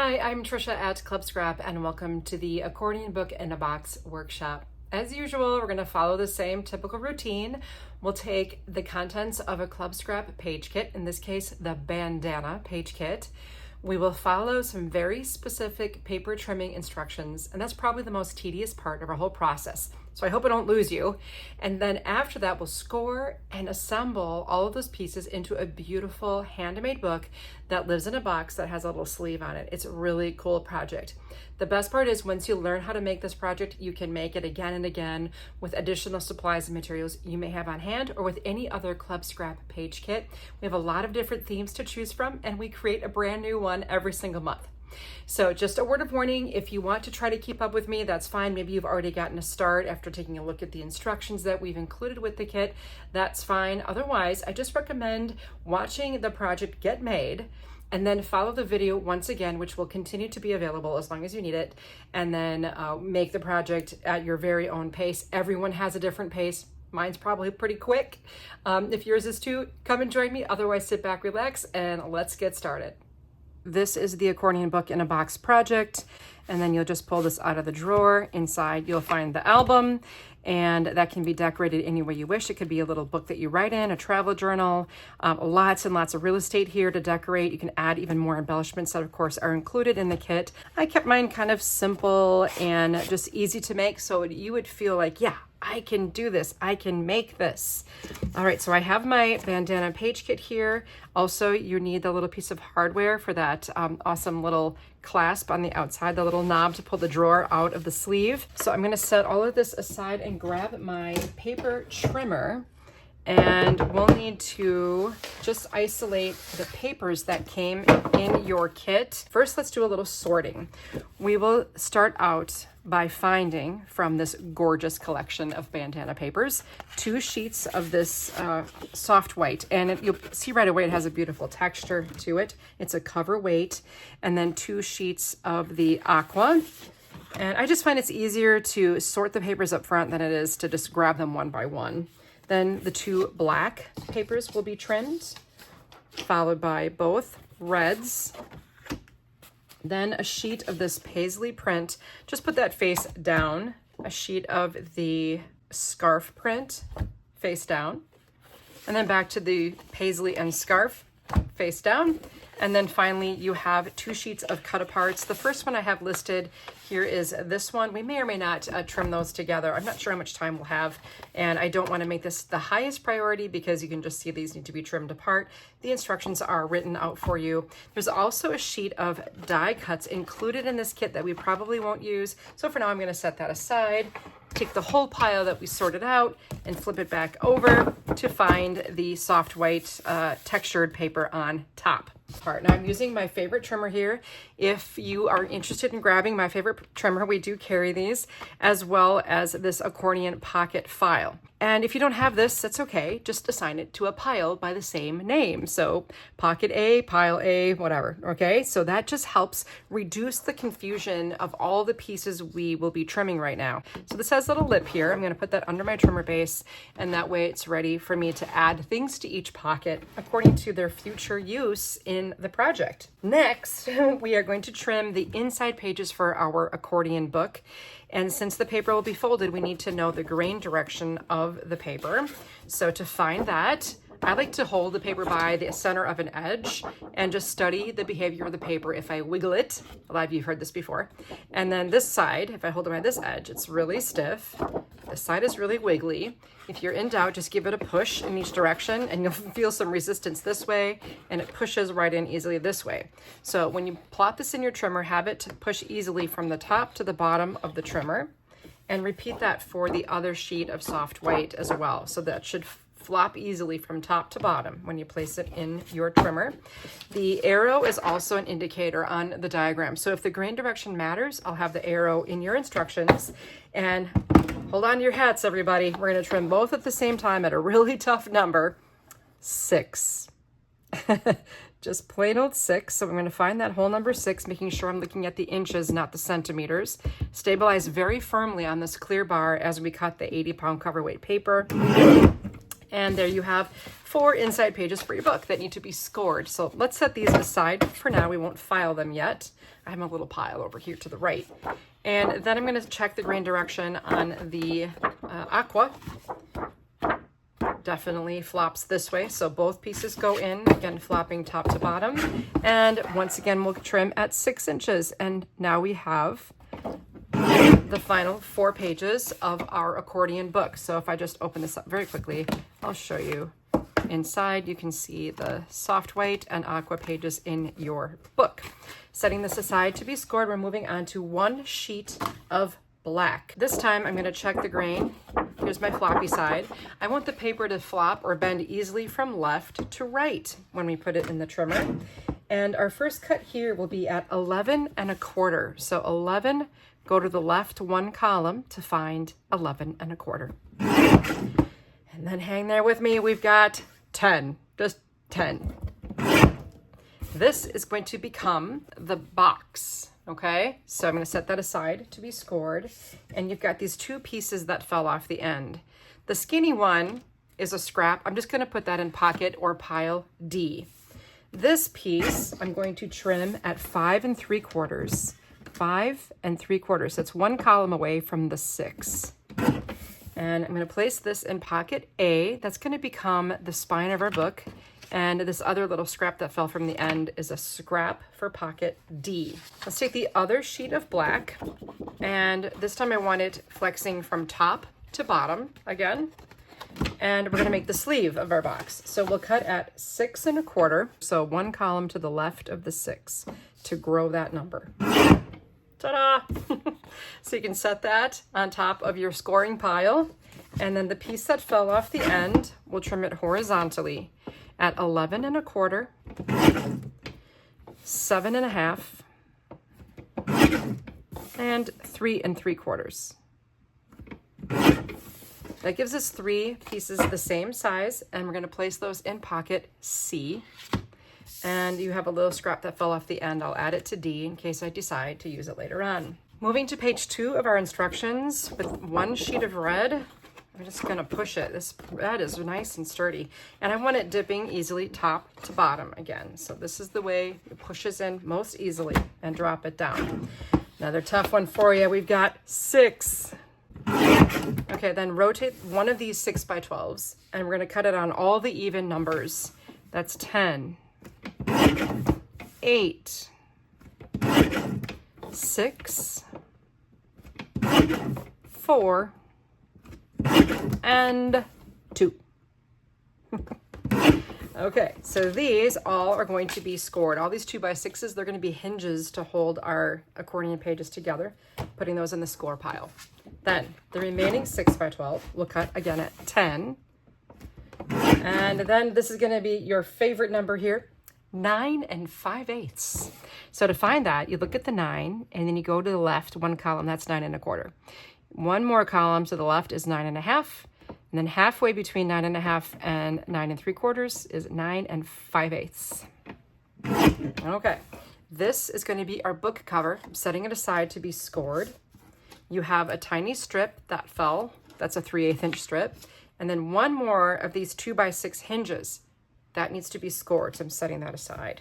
Hi, I'm Tricia at Club Scrap and welcome to the Accordion Book in a Box workshop. As usual, we're going to follow the same typical routine. We'll take the contents of a Club Scrap page kit, in this case, the bandana page kit. We will follow some very specific paper trimming instructions, and that's probably the most tedious part of our whole process. So I hope I don't lose you. And then after that, we'll score and assemble all of those pieces into a beautiful handmade book that lives in a box that has a little sleeve on it. It's a really cool project. The best part is once you learn how to make this project, you can make it again and again with additional supplies and materials you may have on hand or with any other Club Scrap page kit. We have a lot of different themes to choose from, and we create a brand new one every single month. So just a word of warning, if you want to try to keep up with me, that's fine. Maybe you've already gotten a start after taking a look at the instructions that we've included with the kit. That's fine. Otherwise, I just recommend watching the project get made and then follow the video once again, which will continue to be available as long as you need it, and then make the project at your very own pace. Everyone has a different pace. Mine's probably pretty quick. If yours is too, come and join me. Otherwise, sit back, relax, and let's get started. This is the Accordion Book in a Box project, and then you'll just pull this out of the drawer. Inside you'll find the album, and that can be decorated any way you wish. It could be a little book that you write in, a travel journal, lots and lots of real estate here to decorate. You can add even more embellishments that of course are included in the kit. I kept mine kind of simple and just easy to make so you would feel like, yeah, I can do this. I can make this. All right, so I have my bandana page kit here. Also, you need the little piece of hardware for that awesome little clasp on the outside, the little knob to pull the drawer out of the sleeve. So I'm gonna set all of this aside and grab my paper trimmer. And we'll need to just isolate the papers that came in your kit. First, let's do a little sorting. We will start out by finding from this gorgeous collection of bandana papers 2 sheets of this soft white, and you'll see right away it has a beautiful texture to it. It's a cover weight, and then 2 sheets of the aqua. And I just find it's easier to sort the papers up front than it is to just grab them one by one. Then the 2 black papers will be trimmed, followed by both reds. Then a sheet of this paisley print, just put that face down. A sheet of the scarf print, face down. And then back to the paisley and scarf, face down. And then finally, you have 2 sheets of cut aparts. The first one I have listed here is this one. We may or may not trim those together. I'm not sure how much time we'll have, and I don't want to make this the highest priority because you can just see these need to be trimmed apart. The instructions are written out for you. There's also a sheet of die cuts included in this kit that we probably won't use. So for now, I'm going to set that aside. Take the whole pile that we sorted out and flip it back over to find the soft white textured paper on top part. Now I'm using my favorite trimmer here. If you are interested in grabbing my favorite trimmer, we do carry these, as well as this accordion pocket file. And if you don't have this, that's okay. Just assign it to a pile by the same name. So pocket A, pile A, whatever, okay? So that just helps reduce the confusion of all the pieces we will be trimming right now. So this has a little lip here. I'm gonna put that under my trimmer base, and that way it's ready for me to add things to each pocket according to their future use in the project. Next, we are going to trim the inside pages for our accordion book. And since the paper will be folded, we need to know the grain direction of the paper. So to find that, I like to hold the paper by the center of an edge and just study the behavior of the paper. If I wiggle it, a lot of you have heard this before. And then this side, if I hold it by this edge, it's really stiff. This side is really wiggly. If you're in doubt, just give it a push in each direction and you'll feel some resistance this way, and it pushes right in easily this way. So when you plop this in your trimmer, have it push easily from the top to the bottom of the trimmer, and repeat that for the other sheet of soft white as well. So that should flop easily from top to bottom when you place it in your trimmer. The arrow is also an indicator on the diagram. So if the grain direction matters, I'll have the arrow in your instructions. And hold on to your hats, everybody. We're going to trim both at the same time at a really tough number, 6. Just plain old 6. So I'm going to find that whole number 6, making sure I'm looking at the inches, not the centimeters. Stabilize very firmly on this clear bar as we cut the 80-pound cover weight paper. And there you have 4 inside pages for your book that need to be scored. So let's set these aside for now. We won't file them yet. I have a little pile over here to the right. And then I'm going to check the grain direction on the aqua. Definitely flops this way, so both pieces go in, again flopping top to bottom. And once again, we'll trim at 6 inches. And now we have the final 4 pages of our accordion book. So if I just open this up very quickly, I'll show you. Inside, you can see the soft white and aqua pages in your book. Setting this aside to be scored, we're moving on to 1 sheet of black. This time I'm going to check the grain. Here's my floppy side. I want the paper to flop or bend easily from left to right when we put it in the trimmer. And our first cut here will be at 11 1/4. So 11, go to the left 1 column to find 11 1/4. And then hang there with me. We've got 10, just 10. This is going to become the box. Okay, so I'm going to set that aside to be scored. And you've got these 2 pieces that fell off the end. The skinny one is a scrap. I'm just going to put that in pocket or pile D. This piece I'm going to trim at 5 3/4. 5 3/4. That's 1 column away from the 6. And I'm going to place this in pocket A. That's going to become the spine of our book. And this other little scrap that fell from the end is a scrap for pocket D. Let's take the other sheet of black. And this time I want it flexing from top to bottom again. And we're going to make the sleeve of our box. So we'll cut at 6 1/4. So 1 column to the left of the 6 to grow that number. Ta-da! So you can set that on top of your scoring pile. And then the piece that fell off the end, we'll trim it horizontally at 11 1/4, 7 1/2, and 3 3/4. That gives us 3 pieces the same size, and we're going to place those in pocket C. And you have a little scrap that fell off the end. I'll add it to D in case I decide to use it later on. Moving to page 2 of our instructions with 1 sheet of red. I'm just going to push it. This red is nice and sturdy. And I want it dipping easily top to bottom again. So this is the way it pushes in most easily, and drop it down. Another tough one for you. We've got 6. Okay, then rotate one of these 6 by 12s, and we're going to cut it on all the even numbers. That's 10, 8, 6, 4, and 2. Okay, so these all are going to be scored. All these 2 by 6s, they're going to be hinges to hold our accordion pages together, putting those in the score pile. Then the remaining 6 by 12 we'll cut again at 10. And then this is going to be your favorite number here, 9 5/8. So to find that, you look at the 9, and then you go to the left 1 column, that's 9 1/4. 1 more column to the left is 9 1/2. And then halfway between 9 1/2 and 9 3/4 is 9 5/8. Okay, this is going to be our book cover. I'm setting it aside to be scored. You have a tiny strip that fell. That's a 3/8 inch strip. And then 1 more of these 2 by 6 hinges. That needs to be scored, so I'm setting that aside.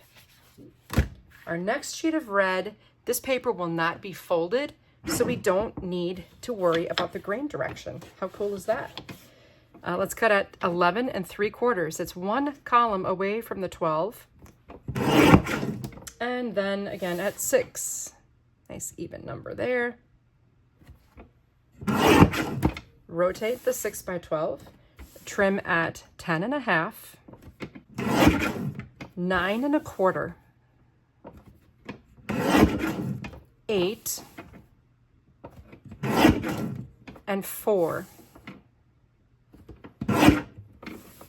Our next sheet of red, this paper will not be folded, so we don't need to worry about the grain direction. How cool is that? Let's cut at 11 3/4. It's 1 column away from the 12. And then again at 6. Nice even number there. Rotate the 6 by 12. Trim at 10 1/2. 9 1/4. 8 and 4.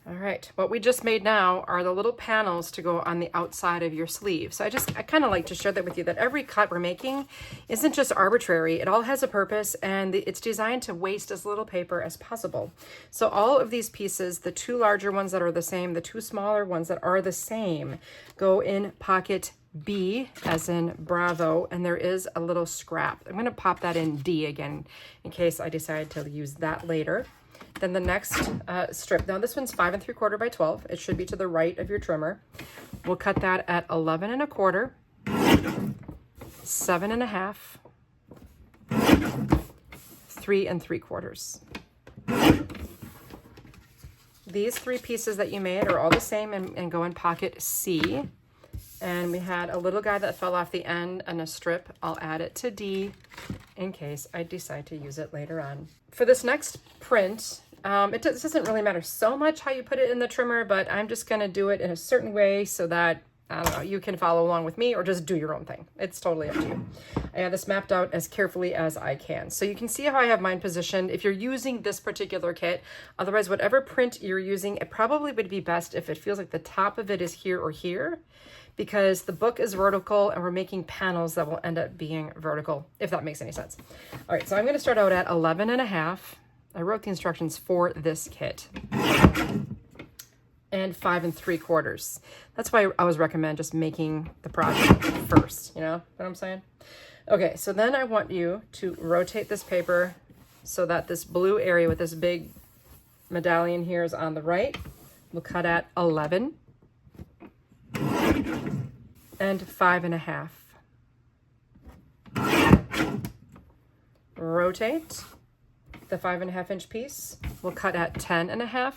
All right, what we just made now are the little panels to go on the outside of your sleeve. So I kind of like to share that with you, that every cut we're making isn't just arbitrary. It all has a purpose, and it's designed to waste as little paper as possible. So all of these pieces, the 2 larger ones that are the same, the 2 smaller ones that are the same, go in pocket B, as in Bravo, and there is a little scrap. I'm going to pop that in D again in case I decide to use that later. Then the next strip, now this one's 5 3/4 by 12. It should be to the right of your trimmer. We'll cut that at 11 1/4, 7 1/2, 3 3/4. These 3 pieces that you made are all the same and go in pocket C. And we had a little guy that fell off the end and a strip. I'll add it to D in case I decide to use it later on. For this next print, it doesn't really matter so much how you put it in the trimmer, but I'm just gonna do it in a certain way so that, I don't know, you can follow along with me or just do your own thing. It's totally up to you. I have this mapped out as carefully as I can. So you can see how I have mine positioned if you're using this particular kit. Otherwise, whatever print you're using, it probably would be best if it feels like the top of it is here or here, because the book is vertical and we're making panels that will end up being vertical, if that makes any sense. All right, so I'm gonna start out at 11 1/2. I wrote the instructions for this kit. And 5 3/4. That's why I always recommend just making the project first, you know what I'm saying? Okay, so then I want you to rotate this paper so that this blue area with this big medallion here is on the right. We'll cut at 11 and 5 1/2. Rotate the 5 1/2 inch piece. We'll cut at 10 1/2,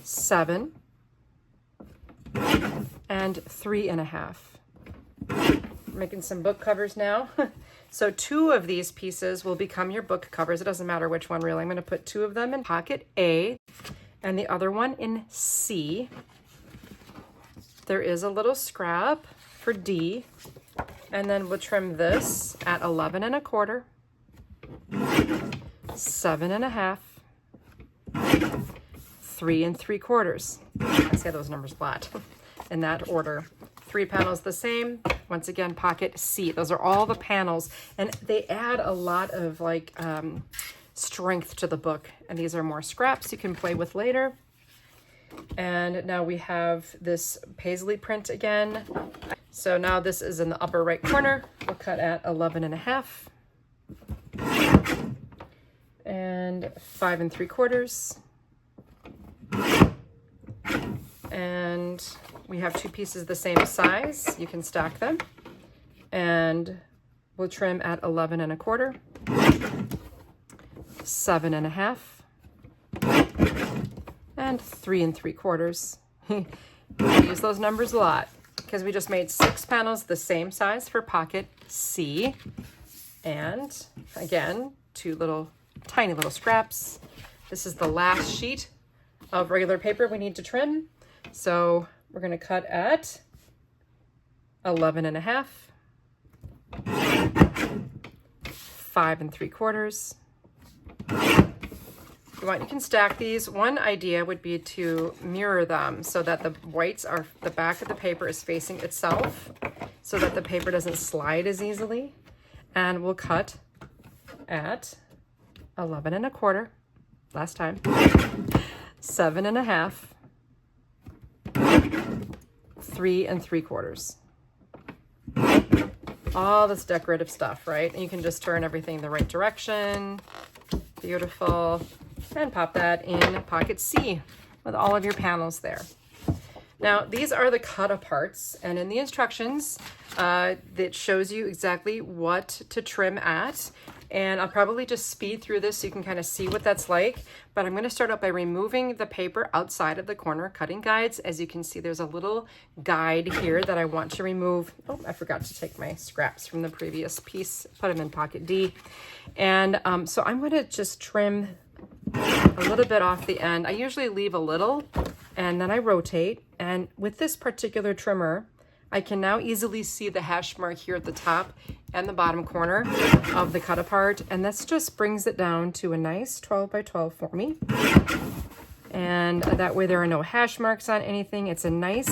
7, and 3 1/2. Making some book covers now. So 2 of these pieces will become your book covers. It doesn't matter which one really. I'm going to put 2 of them in pocket A and the other one in C. There is a little scrap for D, and then we'll trim this at 11 1/4, 7 1/2, 3 3/4. I say those numbers a lot in that order. 3 panels the same. Once again, pocket C. Those are all the panels, and they add a lot of like strength to the book. And these are more scraps you can play with later. And now we have this paisley print again. So now this is in the upper right corner. We'll cut at 11 1/2 and 5 3/4. And we have 2 pieces the same size. You can stack them. And we'll trim at 11 1/4, 7 1/2, and 3 3/4. We use those numbers a lot because we just made 6 panels the same size for pocket C. And again, 2 tiny little scraps. This is the last sheet of regular paper we need to trim. So we're going to cut at 11 1/2, 5 3/4. If you want, you can stack these. One idea would be to mirror them so that the whites are, the back of the paper is facing itself so that the paper doesn't slide as easily. And we'll cut at 11 1/4, last time, 7 1/2, 3 3/4. All this decorative stuff, right? And you can just turn everything the right direction. Beautiful. And pop that in pocket C with all of your panels there. Now, these are the cut aparts, and in the instructions, it shows you exactly what to trim at. And I'll probably just speed through this so you can kind of see what that's like. But I'm going to start out by removing the paper outside of the corner cutting guides. As you can see, there's a little guide here that I want to remove. Oh, I forgot to take my scraps from the previous piece, put them in pocket D. And so I'm going to just trim a little bit off the end. I usually leave a little and then I rotate. And with this particular trimmer, I can now easily see the hash mark here at the top and the bottom corner of the cut apart. And this just brings it down to a nice 12 by 12 for me. And that way there are no hash marks on anything. It's a nice,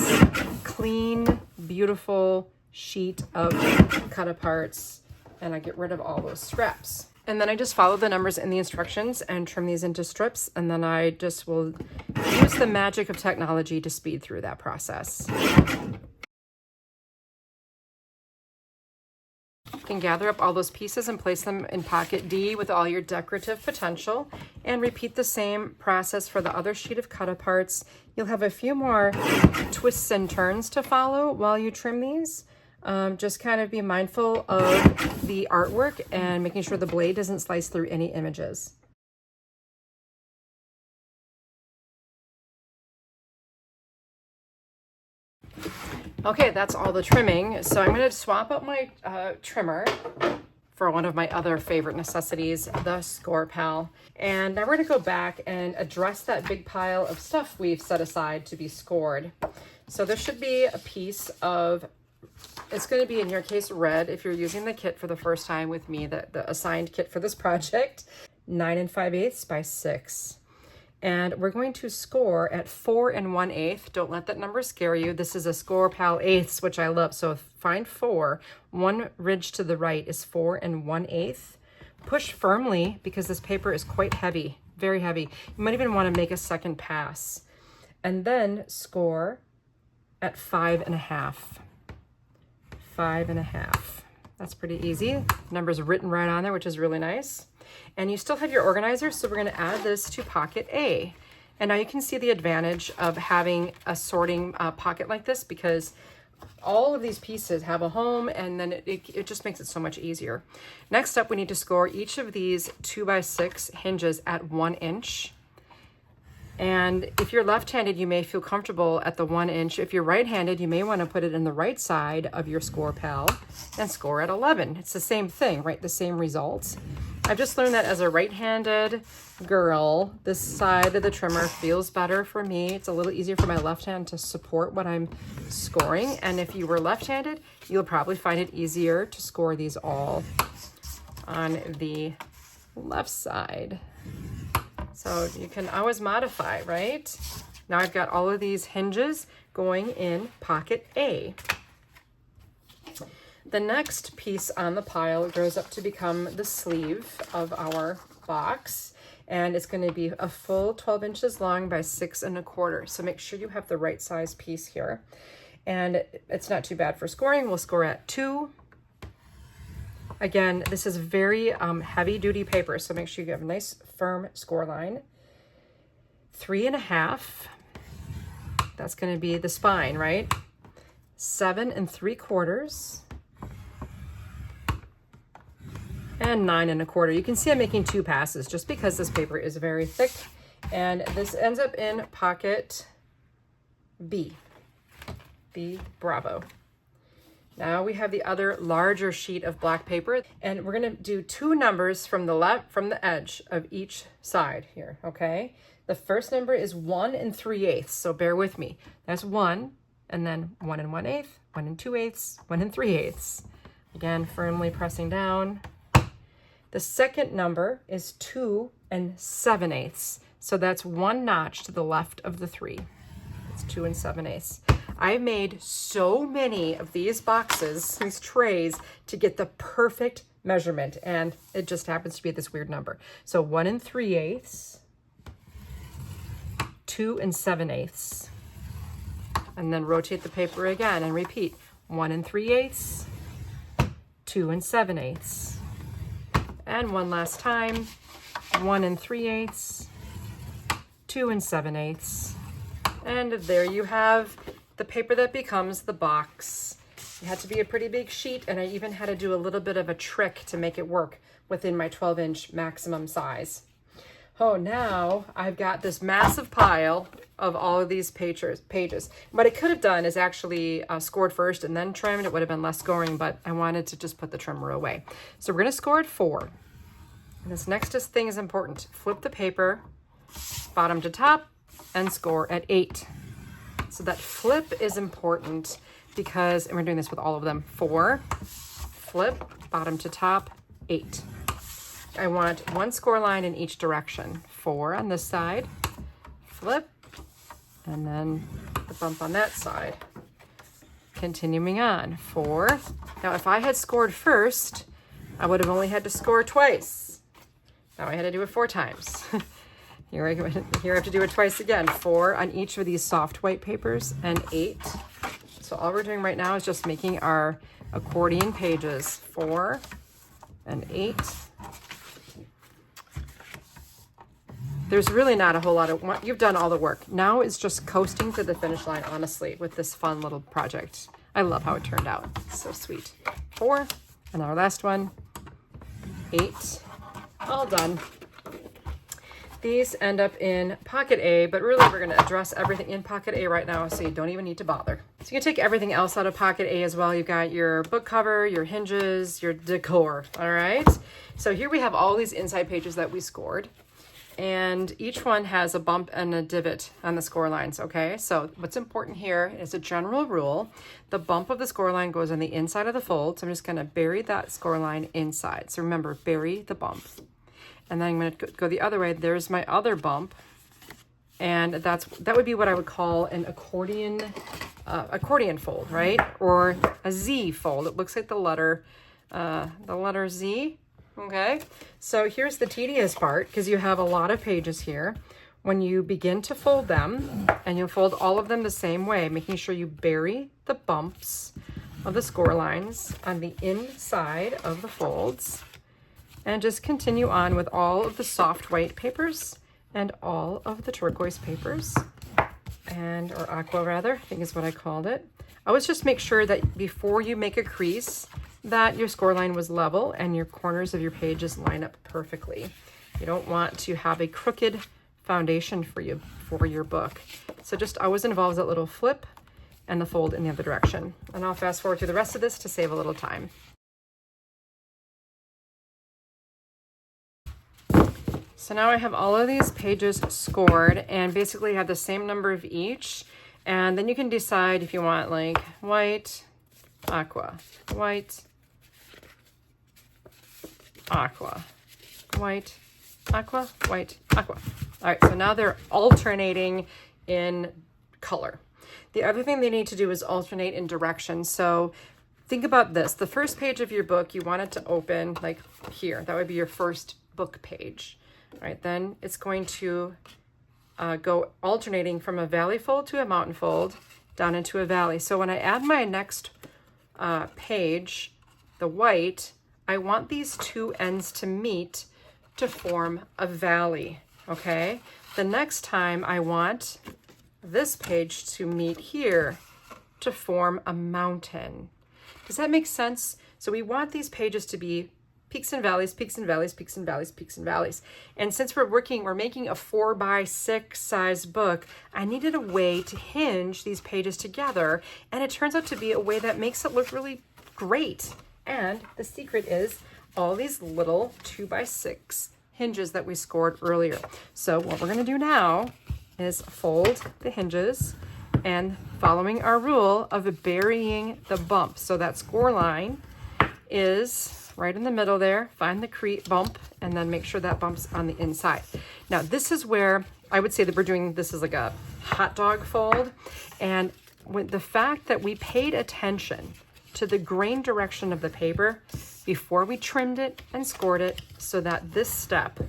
clean, beautiful sheet of cut aparts. And I get rid of all those scraps. And then I just follow the numbers in the instructions and trim these into strips. And then I just will use the magic of technology to speed through that process. can gather up all those pieces and place them in pocket D with all your decorative potential, and repeat the same process for the other sheet of cut-aparts. You'll have a few more twists and turns to follow while you trim these. Just kind of be mindful of the artwork and making sure the blade doesn't slice through any images. Okay, that's all the trimming. So I'm going to swap out my trimmer for one of my other favorite necessities, the Score Pal. And now we're going to go back and address that big pile of stuff we've set aside to be scored. So there should be a piece of, it's going to be in your case red if you're using the kit for the first time with me, the assigned kit for this project, 9 5/8 by 6. And we're going to score at 4 1/8. Don't let that number scare you. This is a Score Pal 8ths, which I love. So find 4. One ridge to the right is 4 1/8. Push firmly because this paper is quite heavy, very heavy. You might even want to make a second pass. And then score at 5 1/2. 5 1/2. That's pretty easy. Numbers written right on there, which is really nice. And you still have your organizer, so we're going to add this to pocket A. And now you can see the advantage of having a sorting pocket like this, because all of these pieces have a home, and then it just makes it so much easier. Next up, we need to score each of these 2 by 6 hinges at 1 inch. And if you're left-handed, you may feel comfortable at the 1 inch. If you're right-handed, you may want to put it in the right side of your Score Pal and score at 11. It's the same thing, right? The same results. I've just learned that as a right-handed girl, this side of the trimmer feels better for me. It's a little easier for my left hand to support what I'm scoring. And if you were left-handed, you'll probably find it easier to score these all on the left side. So you can always modify, right? Now I've got all of these hinges going in pocket A. The next piece on the pile grows up to become the sleeve of our box, and it's going to be a full 12 inches long by 6 1/4. So make sure you have the right size piece here. And it's not too bad for scoring. We'll score at 2. Again, this is very heavy duty paper, so make sure you have a nice firm score line. 3 1/2. That's going to be the spine, right? 7 3/4. And 9 1/4. You can see I'm making 2 passes just because this paper is very thick, and this ends up in pocket B. B, bravo. Now we have the other larger sheet of black paper, and we're going to do 2 numbers from the edge of each side here, okay? The first number is 1 3/8, so bear with me. That's 1, and then 1 1/8, 1 2/8, 1 3/8. Again, firmly pressing down. The second number is 2 7/8, so that's 1 notch to the left of the 3. It's 2 7/8. I made so many of these boxes, these trays, to get the perfect measurement, and it just happens to be this weird number. So 1 3/8, 2 7/8, and then rotate the paper again and repeat 1 3/8, 2 7/8. And one last time, 1 3/8, 2 7/8. And there you have the paper that becomes the box. It had to be a pretty big sheet, and I even had to do a little bit of a trick to make it work within my 12-inch maximum size. Oh, now I've got this massive pile of all of these pages. What I could have done is actually scored first and then trimmed. It would have been less scoring, but I wanted to just put the trimmer away. So we're going to score at 4. And this next thing is important. Flip the paper bottom to top and score at 8. So that flip is important because, and we're doing this with all of them, 4, flip, bottom to top, 8. I want 1 score line in each direction. 4 on this side, flip, and then the bump on that side. Continuing on, 4. Now if I had scored first, I would have only had to score twice. Now I had to do it 4 times. Here I have to do it twice again. 4 on each of these soft white papers and 8. So all we're doing right now is just making our accordion pages, 4 and 8. There's really not a whole lot of, you've done all the work. Now it's just coasting to the finish line, honestly, with this fun little project. I love how it turned out. So sweet. 4, and our last one, 8, all done. These end up in pocket A, but really we're gonna address everything in pocket A right now, so you don't even need to bother. So you can take everything else out of pocket A as well. You've got your book cover, your hinges, your decor, all right? So here we have all these inside pages that we scored, and each one has a bump and a divot on the score lines, okay? So what's important here is a general rule. The bump of the score line goes on the inside of the fold, so I'm just gonna bury that score line inside. So remember, bury the bump. And then I'm going to go the other way. There's my other bump, and that would be what I would call an accordion fold, right? Or a Z fold. It looks like the letter Z. Okay. So here's the tedious part, because you have a lot of pages here. When you begin to fold them, and you'll fold all of them the same way, making sure you bury the bumps of the score lines on the inside of the folds. And just continue on with all of the soft white papers and all of the turquoise papers, or aqua rather, I think is what I called it. Always just make sure that before you make a crease that your score line was level and your corners of your pages line up perfectly. You don't want to have a crooked foundation for your book. So just always involves that little flip and the fold in the other direction. And I'll fast forward through the rest of this to save a little time. So now I have all of these pages scored and basically have the same number of each. And then you can decide if you want like white, aqua, white, aqua, white, aqua, white, aqua. All right, so now they're alternating in color. The other thing they need to do is alternate in direction. So think about this. The first page of your book, you want it to open like here. That would be your first book page. All right, then it's going to go alternating from a valley fold to a mountain fold down into a valley. So when I add my next page, the white, I want these two ends to meet to form a valley, okay? The next time I want this page to meet here to form a mountain. Does that make sense? So we want these pages to be peaks and valleys, peaks and valleys, peaks and valleys, peaks and valleys. And since we're making a 4x6 size book, I needed a way to hinge these pages together. And it turns out to be a way that makes it look really great. And the secret is all these little 2x6 hinges that we scored earlier. So what we're gonna do now is fold the hinges and following our rule of burying the bump. So that score line is right in the middle there. Find the bump and then make sure that bump's on the inside. Now this is where I would say that we're doing this is like a hot dog fold, and with the fact that we paid attention to the grain direction of the paper before we trimmed it and scored it, so that this step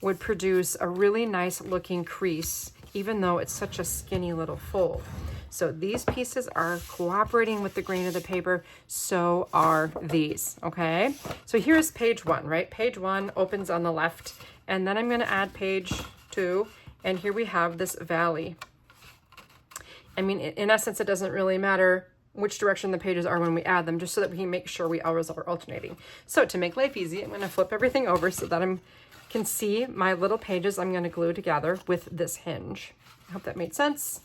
would produce a really nice looking crease even though it's such a skinny little fold. So these pieces are cooperating with the grain of the paper, so are these, okay? So here's page 1, right? Page 1 opens on the left, and then I'm gonna add page 2, and here we have this valley. I mean, in essence, it doesn't really matter which direction the pages are when we add them, just so that we can make sure we always are alternating. So to make life easy, I'm gonna flip everything over so that I can see my little pages I'm gonna glue together with this hinge. I hope that made sense.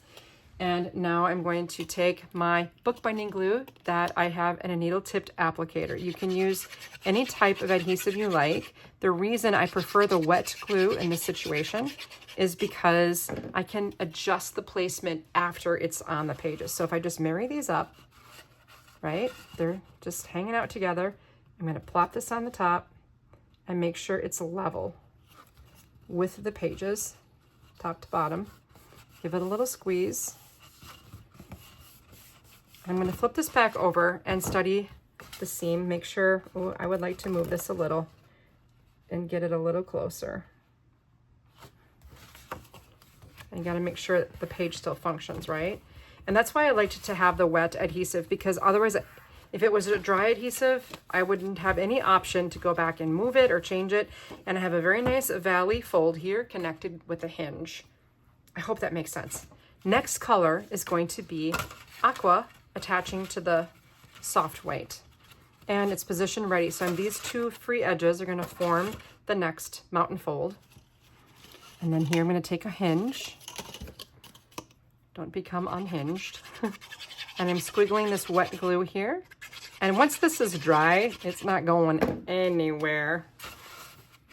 And now I'm going to take my bookbinding glue that I have in a needle tipped applicator. You can use any type of adhesive you like. The reason I prefer the wet glue in this situation is because I can adjust the placement after it's on the pages. So if I just marry these up, right, they're just hanging out together. I'm going to plop this on the top and make sure it's level with the pages, top to bottom. Give it a little squeeze. I'm going to flip this back over and study the seam. Make sure, oh, I would like to move this a little and get it a little closer. And you got to make sure the page still functions, right? And that's why I liked to have the wet adhesive, because otherwise If it was a dry adhesive, I wouldn't have any option to go back and move it or change it. And I have a very nice valley fold here connected with a hinge. I hope that makes sense. Next color is going to be aqua, attaching to the soft white. And it's position ready. So these two free edges are going to form the next mountain fold. And then here I'm going to take a hinge. Don't become unhinged. And I'm squiggling this wet glue here. And once this is dry, it's not going anywhere.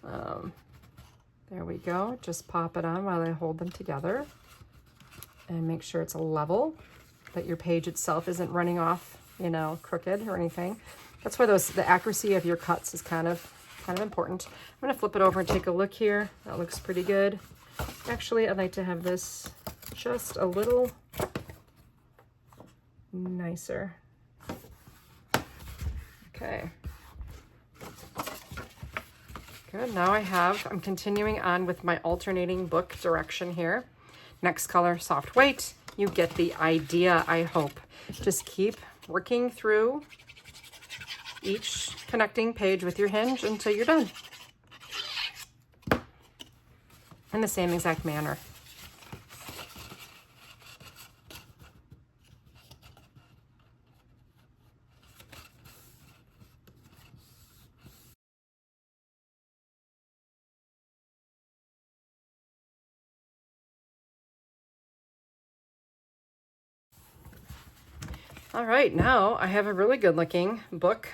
There we go. Just pop it on while I hold them together. And make sure it's level, that your page itself isn't running off, you know, crooked or anything. That's why the accuracy of your cuts is kind of important. I'm going to flip it over and take a look here. That looks pretty good. Actually, I'd like to have this just a little nicer. Okay. Good. Now I'm continuing on with my alternating book direction here. Next color, soft white. You get the idea, I hope. Just keep working through each connecting page with your hinge until you're done. In the same exact manner. All right, now I have a really good looking book,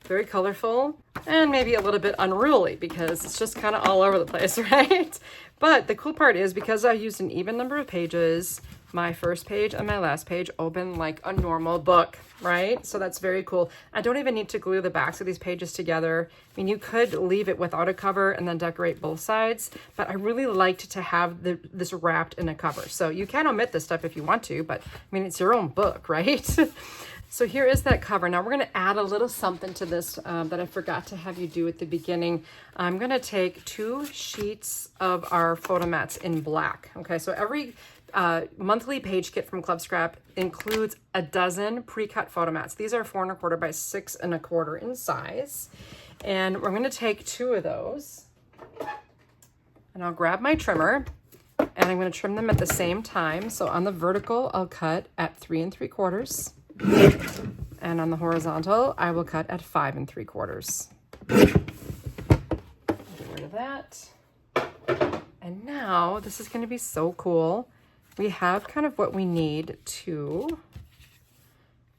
very colorful and maybe a little bit unruly because it's just kind of all over the place, right? But the cool part is because I used an even number of pages, my first page and my last page open like a normal book, right? So that's very cool. I don't even need to glue the backs of these pages together. I mean, you could leave it without a cover and then decorate both sides, but I really liked to have this wrapped in a cover. So you can omit this stuff if you want to, but I mean, it's your own book, right? So here is that cover. Now we're going to add a little something to this that I forgot to have you do at the beginning. I'm going to take 2 sheets of our photo mats in black. Okay, so every monthly page kit from Club Scrap includes a dozen pre-cut photo mats. These are 4 1/4 by 6 1/4 in size. And we're going to take 2 of those. And I'll grab my trimmer and I'm going to trim them at the same time. So on the vertical, I'll cut at 3 3/4. And on the horizontal, I will cut at 5 3/4. Get rid of that. And now this is going to be so cool. We have kind of what we need to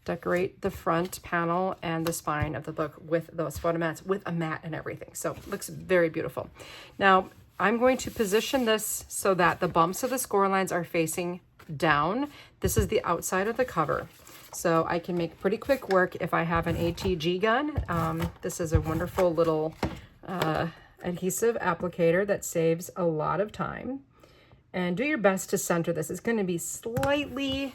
decorate the front panel and the spine of the book with those photo mats, with a mat and everything. So it looks very beautiful. Now I'm going to position this so that the bumps of the score lines are facing down. This is the outside of the cover. So I can make pretty quick work if I have an ATG gun. This is a wonderful little adhesive applicator that saves a lot of time. And do your best to center this. It's going to be slightly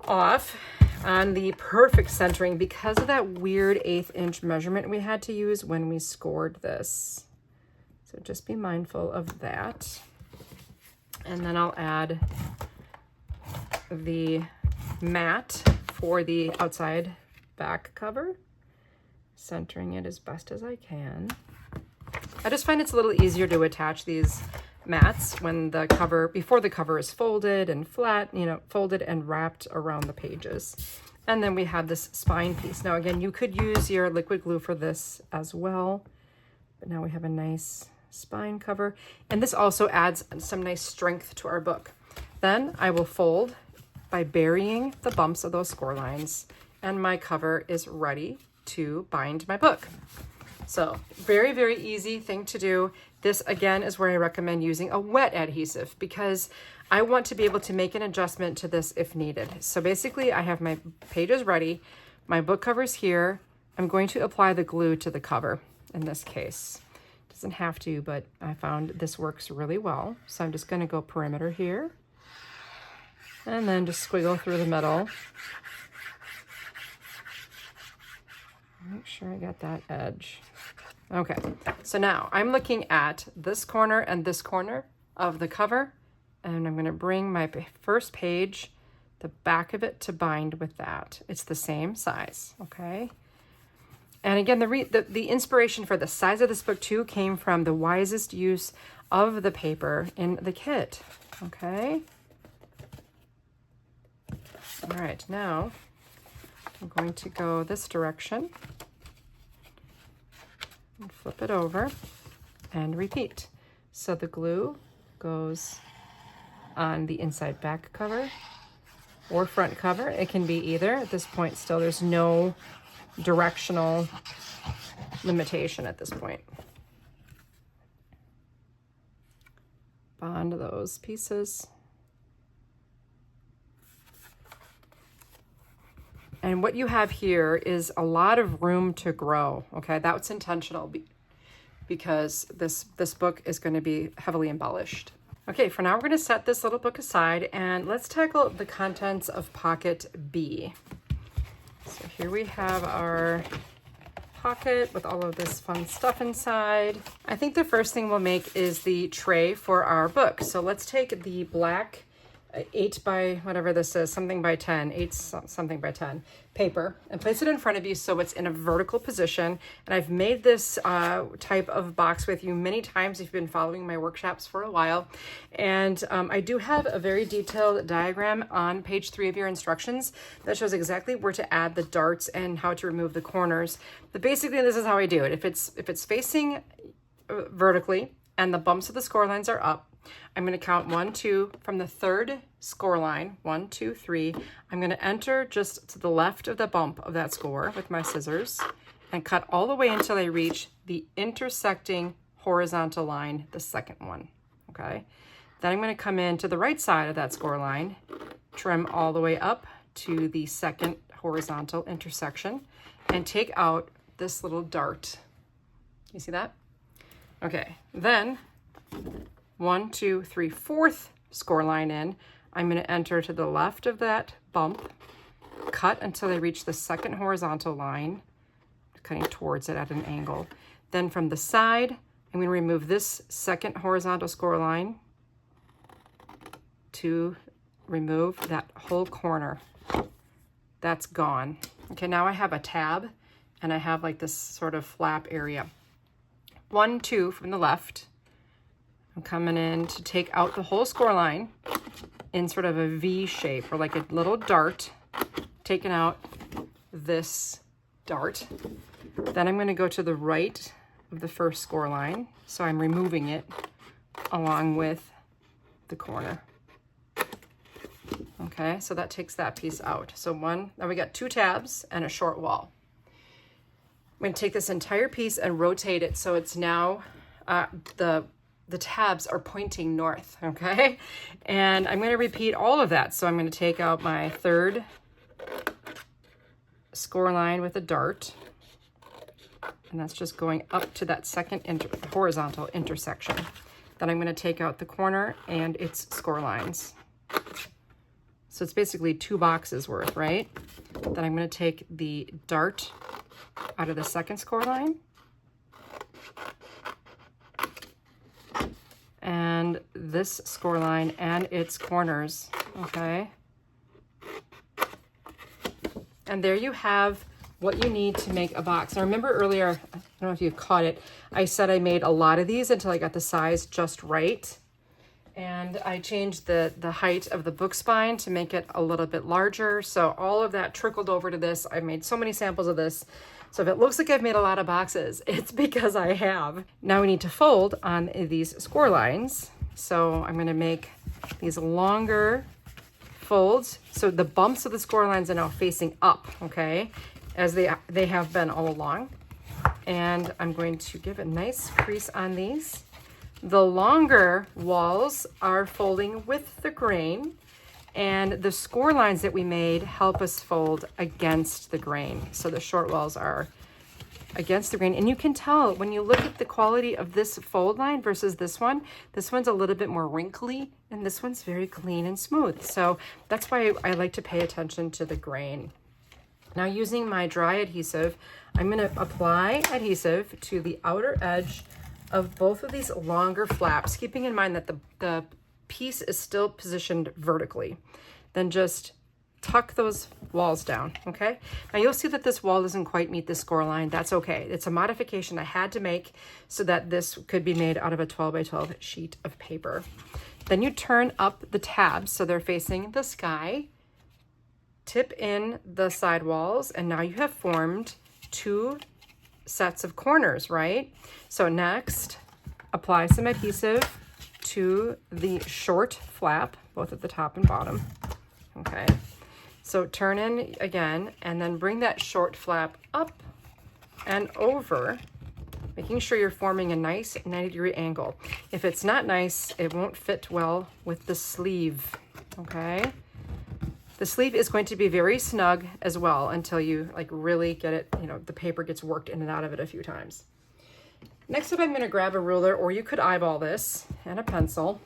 off on the perfect centering because of that weird 1/8 inch measurement we had to use when we scored this. So just be mindful of that. And then I'll add the mat for the outside back cover, centering it as best as I can. I just find it's a little easier to attach these mats when the cover, before the cover is folded and flat, you know, folded and wrapped around the pages. And then we have this spine piece. Now again, you could use your liquid glue for this as well, but now we have a nice spine cover. And this also adds some nice strength to our book. Then I will fold by burying the bumps of those score lines, and my cover is ready to bind my book. So very, very easy thing to do. This again is where I recommend using a wet adhesive because I want to be able to make an adjustment to this if needed. So basically I have my pages ready, my book cover's here. I'm going to apply the glue to the cover in this case. Doesn't have to, but I found this works really well. So I'm just going to go perimeter here and then just squiggle through the middle. Make sure I got that edge. Okay, so now I'm looking at this corner and this corner of the cover, and I'm going to bring my first page the back of it to bind with that. It's the same size, okay? And again, the inspiration for the size of this book too came from the wisest use of the paper in the kit, okay? All right, now I'm going to go this direction and flip it over and repeat. So the glue goes on the inside back cover or front cover. It can be either. At this point still, there's no directional limitation at this point. Bond those pieces. And what you have here is a lot of room to grow, okay? That's intentional because this book is going to be heavily embellished. Okay, for now we're going to set this little book aside and let's tackle the contents of pocket B. So here we have our pocket with all of this fun stuff inside. I think the first thing we'll make is the tray for our book. So let's take the black 8 by whatever this is, something by 10, 8 something by 10 paper and place it in front of you so it's in a vertical position. And I've made this type of box with you many times if you've been following my workshops for a while. And I do have a very detailed diagram on page 3 of your instructions that shows exactly where to add the darts and how to remove the corners. But basically this is how I do it. If it's facing vertically and the bumps of the score lines are up, I'm going to count 1, 2 from the third score line. 1, 2, 3. I'm going to enter just to the left of the bump of that score with my scissors and cut all the way until I reach the intersecting horizontal line, the second one. Okay. Then I'm going to come in to the right side of that score line, trim all the way up to the second horizontal intersection, and take out this little dart. You see that? Okay. Then 1, 2, 3, 4th score line in, I'm going to enter to the left of that bump, cut until I reach the second horizontal line, cutting towards it at an angle. Then from the side, I'm going to remove this second horizontal score line to remove that whole corner. That's gone. Okay, now I have a tab and I have like this sort of flap area. 1, 2 from the left. I'm coming in to take out the whole score line in sort of a V shape or like a little dart, taking out this dart. Then I'm going to go to the right of the first score line. So I'm removing it along with the corner. Okay, so that takes that piece out. So now we got 2 tabs and a short wall. I'm going to take this entire piece and rotate it so it's now the tabs are pointing north, okay? And I'm going to repeat all of that. So I'm going to take out my third score line with a dart, and that's just going up to that second horizontal intersection. Then I'm going to take out the corner and its score lines. So it's basically 2 boxes worth, right? Then I'm going to take the dart out of the second score line, and this score line and its corners, okay? And there you have what you need to make a box. Now remember earlier, I don't know if you caught it, I said I made a lot of these until I got the size just right. And I changed the height of the book spine to make it a little bit larger. So all of that trickled over to this. I made so many samples of this. So if it looks like I've made a lot of boxes, it's because I have. Now we need to fold on these score lines. So I'm going to make these longer folds. So the bumps of the score lines are now facing up, okay, as they have been all along. And I'm going to give a nice crease on these. The longer walls are folding with the grain, and the score lines that we made help us fold against the grain. So the short walls are against the grain. And you can tell when you look at the quality of this fold line versus this one's a little bit more wrinkly, and this one's very clean and smooth. So that's why I like to pay attention to the grain. Now using my dry adhesive, I'm going to apply adhesive to the outer edge of both of these longer flaps, keeping in mind that the piece is still positioned vertically. Then just tuck those walls down, okay? Now you'll see that this wall doesn't quite meet the score line. That's okay. It's a modification I had to make so that this could be made out of a 12 by 12 sheet of paper. Then you turn up the tabs so they're facing the sky, tip in the side walls, and now you have formed 2 sets of corners, right? So next, apply some adhesive to the short flap, both at the top and bottom, okay? So turn in again, and then bring that short flap up and over, making sure you're forming a nice 90-degree angle. If it's not nice, it won't fit well with the sleeve, okay? The sleeve is going to be very snug as well until you like really get it, you know, the paper gets worked in and out of it a few times. Next up, I'm going to grab a ruler, or you could eyeball this, and a pencil.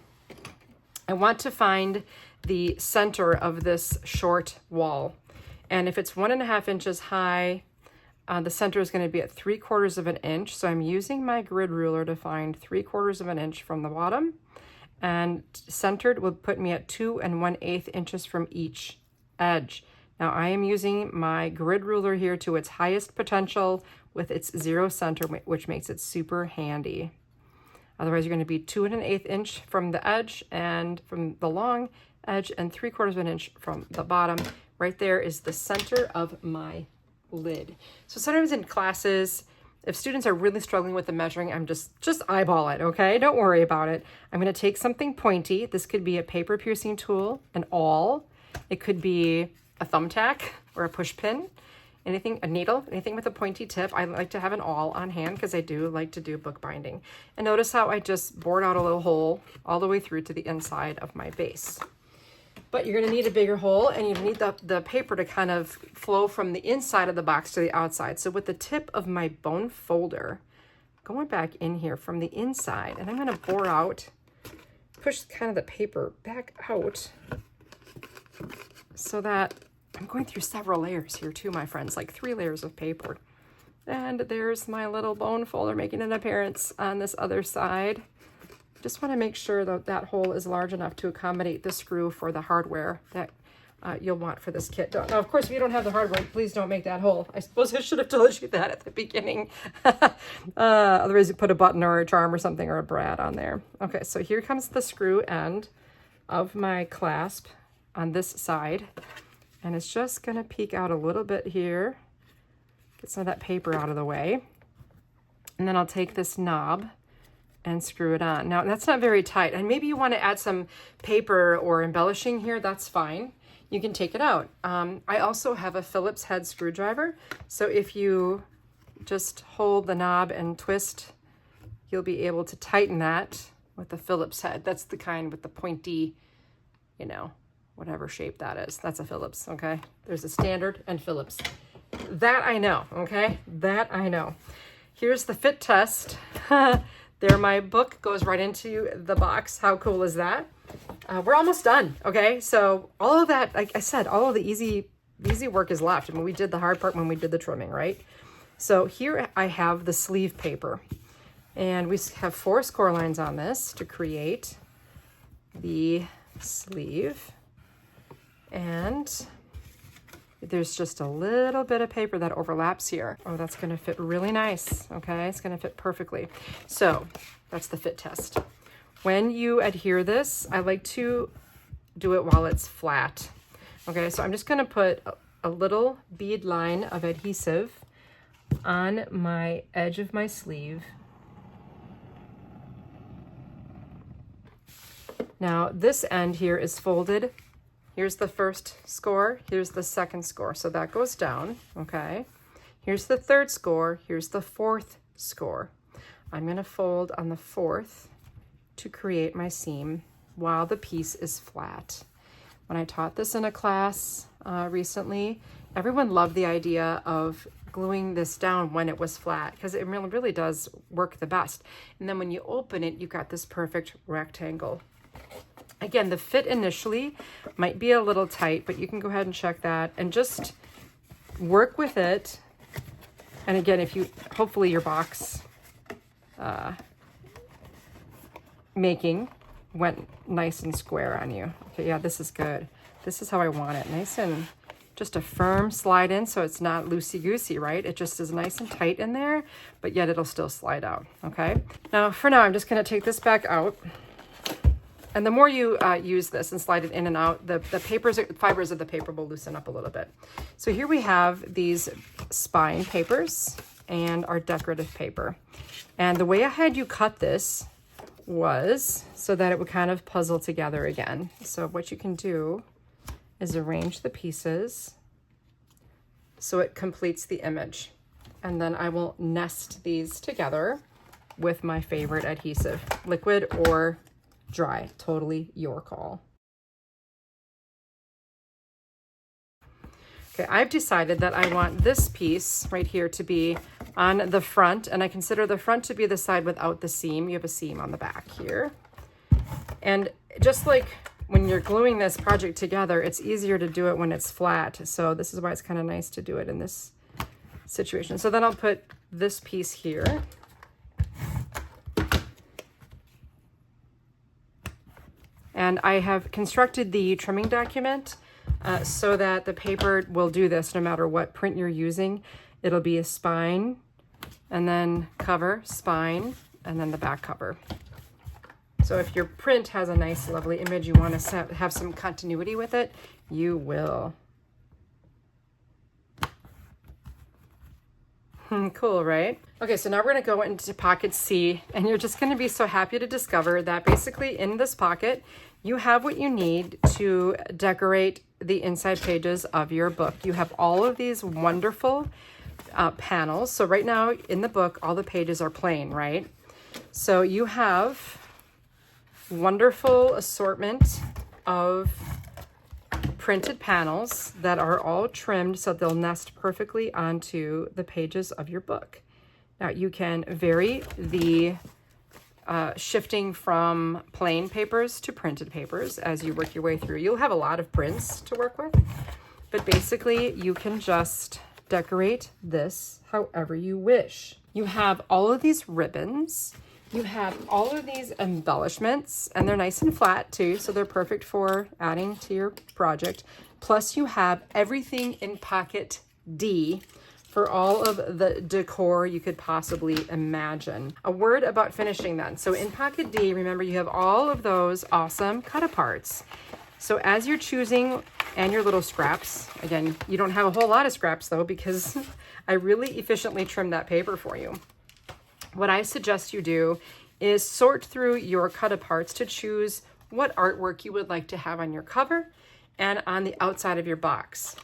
I want to find the center of this short wall. And if it's 1.5 inches high, the center is going to be at 3/4 of an inch. So I'm using my grid ruler to find 3/4 of an inch from the bottom. And centered would put me at 2 1/8 inches from each edge. Now I am using my grid ruler here to its highest potential with its 0 center, which makes it super handy. Otherwise, you're going to be 2 1/8 inch from the edge and from the long edge, and 3/4 of an inch from the bottom. Right there is the center of my lid. So sometimes in classes, if students are really struggling with the measuring, I'm just eyeball it, okay? Don't worry about it. I'm going to take something pointy. This could be a paper piercing tool, an awl. It could be a thumbtack or a push pin. Anything, a needle, anything with a pointy tip. I like to have an awl on hand because I do like to do bookbinding. And notice how I just bored out a little hole all the way through to the inside of my base. But you're going to need a bigger hole, and you need the paper to kind of flow from the inside of the box to the outside. So with the tip of my bone folder, going back in here from the inside, and I'm going to bore out, push kind of the paper back out so that I'm going through several layers here too, my friends, like 3 layers of paper. And there's my little bone folder making an appearance on this other side. Just want to make sure that that hole is large enough to accommodate the screw for the hardware that you'll want for this kit. Now, of course, if you don't have the hardware, please don't make that hole. I suppose I should have told you that at the beginning. Otherwise, you put a button or a charm or something or a brad on there. Okay, so here comes the screw end of my clasp on this side. And it's just going to peek out a little bit here. Get some of that paper out of the way. And then I'll take this knob and screw it on. Now, that's not very tight. And maybe you want to add some paper or embellishing here. That's fine. You can take it out. I also have a Phillips head screwdriver. So if you just hold the knob and twist, you'll be able to tighten that with the Phillips head. That's the kind with the pointy, you know, whatever shape that is. That's a Phillips, okay? There's a standard and Phillips. That I know, okay? That I know. Here's the fit test. There, my book goes right into the box. How cool is that? We're almost done, okay? So all of that, like I said, all of the easy work is left. I mean, we did the hard part when we did the trimming, right? So here I have the sleeve paper. And we have 4 score lines on this to create the sleeve. And there's just a little bit of paper that overlaps here. Oh, that's going to fit really nice, okay? It's going to fit perfectly. So that's the fit test. When you adhere this, I like to do it while it's flat. Okay, so I'm just going to put a little bead line of adhesive on my edge of my sleeve. Now this end here is folded. Here's the first score, here's the second score. So that goes down, okay? Here's the third score, here's the fourth score. I'm gonna fold on the fourth to create my seam while the piece is flat. When I taught this in a class recently, everyone loved the idea of gluing this down when it was flat because it really does work the best. And then when you open it, you got this perfect rectangle. Again, the fit initially might be a little tight, but you can go ahead and check that and just work with it. And again, if you, hopefully your box making went nice and square on you. Okay, yeah, this is good. This is how I want it. Nice and just a firm slide in, so it's not loosey-goosey, right? It just is nice and tight in there, but yet it'll still slide out, okay? Now, for now, I'm just gonna take this back out. And the more you use this and slide it in and out, the fibers of the paper will loosen up a little bit. So here we have these spine papers and our decorative paper. And the way I had you cut this was so that it would kind of puzzle together again. So what you can do is arrange the pieces so it completes the image. And then I will nest these together with my favorite adhesive, liquid or dry, totally your call. Okay, I've decided that I want this piece right here to be on the front, and I consider the front to be the side without the seam. You have a seam on the back here. And just like when you're gluing this project together, it's easier to do it when it's flat. So this is why it's kind of nice to do it in this situation. So then I'll put this piece here. And I have constructed the trimming document so that the paper will do this no matter what print you're using. It'll be a spine, and then cover, spine, and then the back cover. So if your print has a nice, lovely image, you want to have some continuity with it, you will. Cool, right? Okay, so now we're going to go into pocket C, and you're just going to be so happy to discover that basically in this pocket, you have what you need to decorate the inside pages of your book. You have all of these wonderful panels. So right now in the book, all the pages are plain, right? So you have wonderful assortment of printed panels that are all trimmed so they'll nest perfectly onto the pages of your book. Now you can vary the shifting from plain papers to printed papers as you work your way through. You'll have a lot of prints to work with, but basically you can just decorate this however you wish. You have all of these ribbons. You have all of these embellishments, and they're nice and flat too, so they're perfect for adding to your project. Plus you have everything in pocket D for all of the decor you could possibly imagine. A word about finishing then. So in pocket D, remember you have all of those awesome cut-aparts. So as you're choosing, and your little scraps, again, you don't have a whole lot of scraps though, because I really efficiently trimmed that paper for you. What I suggest you do is sort through your cut-aparts to choose what artwork you would like to have on your cover and on the outside of your box.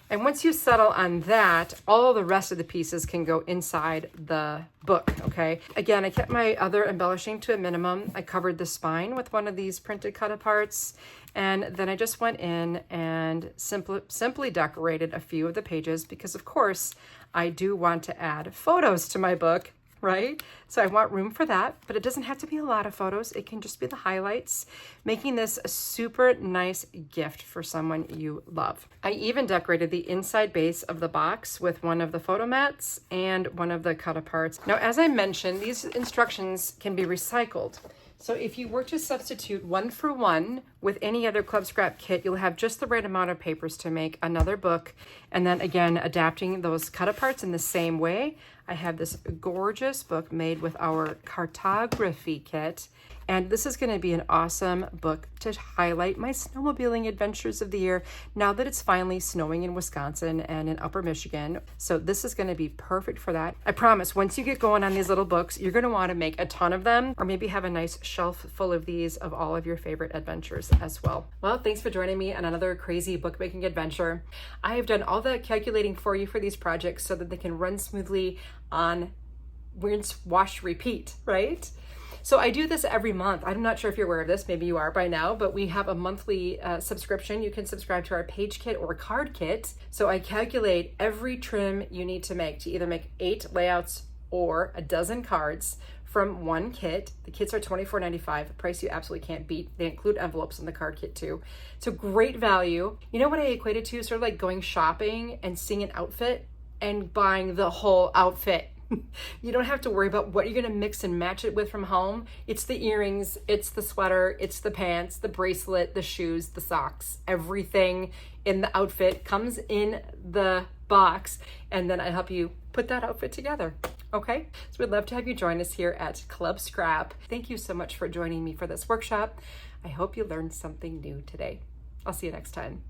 And once you settle on that, all the rest of the pieces can go inside the book, okay? Again, I kept my other embellishing to a minimum. I covered the spine with one of these printed cut-aparts, and then I just went in and simply decorated a few of the pages because, of course, I do want to add photos to my book, right? So I want room for that, but it doesn't have to be a lot of photos. It can just be the highlights, making this a super nice gift for someone you love. I even decorated the inside base of the box with one of the photo mats and one of the cut-aparts. Now, as I mentioned, these instructions can be recycled. So if you were to substitute 1-for-1 with any other Club Scrap kit, you'll have just the right amount of papers to make another book. And then again, adapting those cut-aparts in the same way. I have this gorgeous book made with our cartography kit. And this is going to be an awesome book to highlight my snowmobiling adventures of the year now that it's finally snowing in Wisconsin and in Upper Michigan. So this is going to be perfect for that. I promise, once you get going on these little books, you're going to want to make a ton of them, or maybe have a nice shelf full of these of all of your favorite adventures as well. Well, thanks for joining me on another crazy bookmaking adventure. I have done all the calculating for you for these projects so that they can run smoothly on rinse, wash, repeat, right? So I do this every month. I'm not sure if you're aware of this, maybe you are by now, but we have a monthly subscription. You can subscribe to our page kit or card kit. So I calculate every trim you need to make to either make 8 layouts or a dozen cards from one kit. The kits are $24.95, a price you absolutely can't beat. They include envelopes in the card kit too. So great value. You know what I equate it to? Sort of like going shopping and seeing an outfit and buying the whole outfit. You don't have to worry about what you're gonna mix and match it with from home. It's the earrings, it's the sweater, it's the pants, the bracelet, the shoes, the socks, everything in the outfit comes in the box, and then I help you put that outfit together. Okay, so we'd love to have you join us here at Club Scrap. Thank you so much for joining me for this workshop. I hope you learned something new today. I'll see you next time.